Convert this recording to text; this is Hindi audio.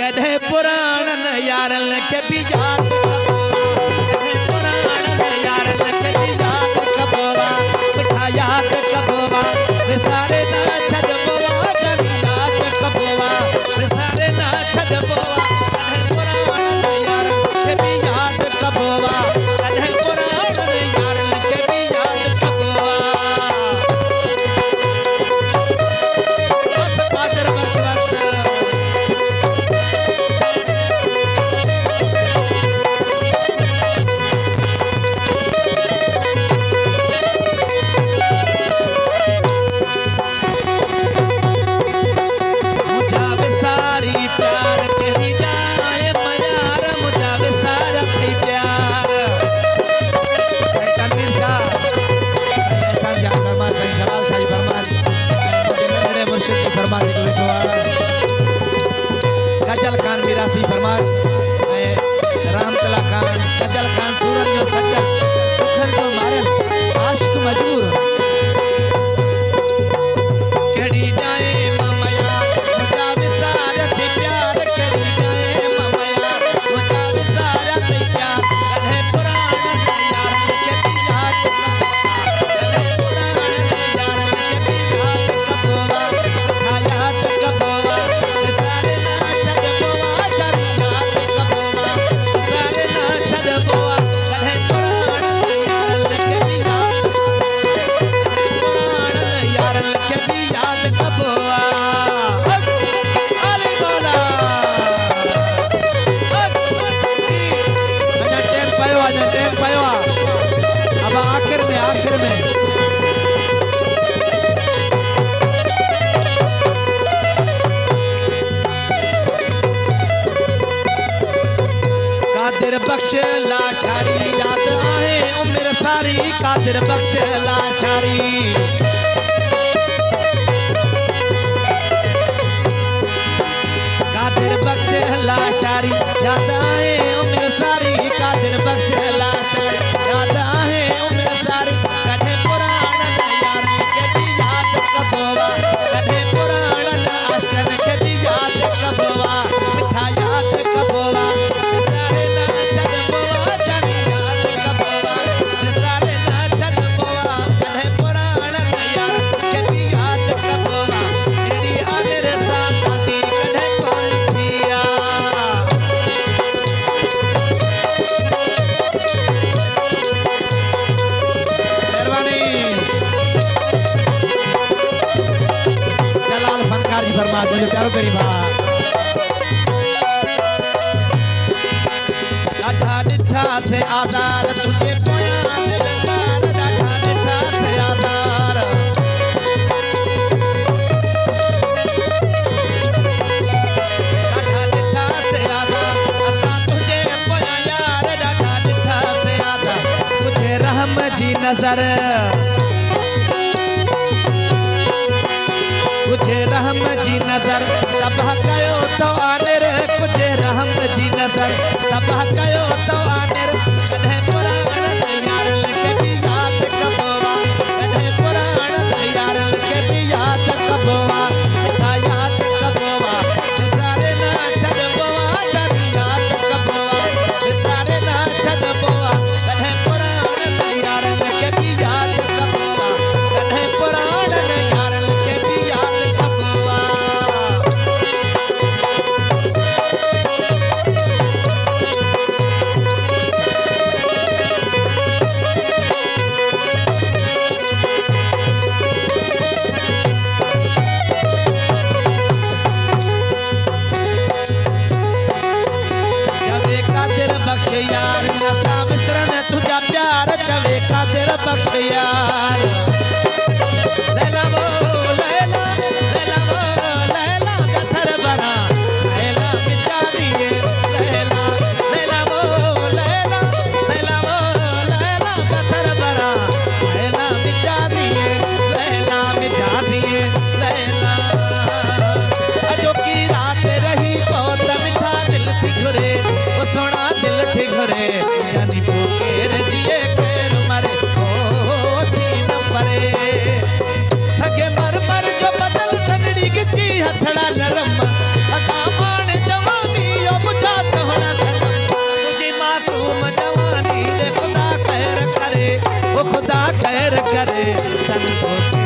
कढ़े पुराणन यारन के भी याद कढ़े पुराणन यारन के भी याद कबोवा मिठा याद कबोवा विसारे ना छद बोवा जानी याद कबोवा विसारे ना छद बोवा कढ़े पुराणन यारन के भी याद कबोवा कढ़े पुराणन यारन के भी याद कबोवा बस कादर बस गजल खान विरासी फरमाश रामतला खान गजल खान सूरन जो सज्जन दुखन जो मारन आशिक मजबूर केड़ी जाए ममया मुझा विसार ते प्यार केड़ी जाए ममया मुझा विसार ते प्यार कढ़े पुराणन यारन के भी याद कढ़े पुराणन यारन के भी याद कबोवा मिठा याद कबोवा विसारे ना छद बोवा जानी याद कबोवा विसारे ना छद बोवा कढ़े पुराणन यारन के भी याद पुराणन यारन के भी याद कबोवा अली मौला अजा टेम पायो अब आखिर में कादिर बख्श लाशारी याद आहे उम्र सारी कादिर बख्श लाशारी कादिर बख्श लाशारी याद आहे उम्र सारी कादिर बख्श लाशारी याद आहे उम्र सारी कढ़े पुराणन यारन के भी याद कबोवा कढ़े पुराणन आशिकन के भी याद कबोवा मिठा याद कबोवा विसारे ना छद बोवा जानी याद कबोवा विसारे ना छद बोवा कढ़े पुराणन यारन के भी याद कबोवा एड़ी आमिर साथ आती कढ़े कोन थिया मेहरबानी जलाल फनकार जी फरमाद मुझे प्यारो करी भा डाठा डिठा थे आधार तुझे पोया दिलदार डाठा डिठा थे आधार डाठा डिठा थे आधार असा तुझे पोया यार डाठा डिठा थे आधार तुझे रहम जी नजर तुझे रहम जी नजर तबाह कयो तो आनिर तुझे रहम जी नजर तबाह कयो तो आनिर कढ़े पुराणन यारन के भी याद कबोवा कढ़े पुराणन यारन के भी याद कबोवा मिठा याद कबोवा विसारे ना छद बोवा जानी याद कबोवा विसारे ना छद बोवा कढ़े पुराणन यारन के भी याद कबोवा कढ़े पुराणन यारन के भी याद कबोवा चवे कादिर बख्श यार नशा मित्रन तुझा प्यार चवे कादिर बख्श यार लैला वो लैला लैला वो लैला गथर बना सैला मिटा दिए लैला लैला वो लैला लैला वो लैला गथर बना सैला मिटा दिए लैला मिटा दिए लैला अजो की रात रही बहुत मिठा दिल थी घुरे वो सोना दिल थी घुरे यानी पोकेर जिए केर मरे ओ थी न परे बंधु की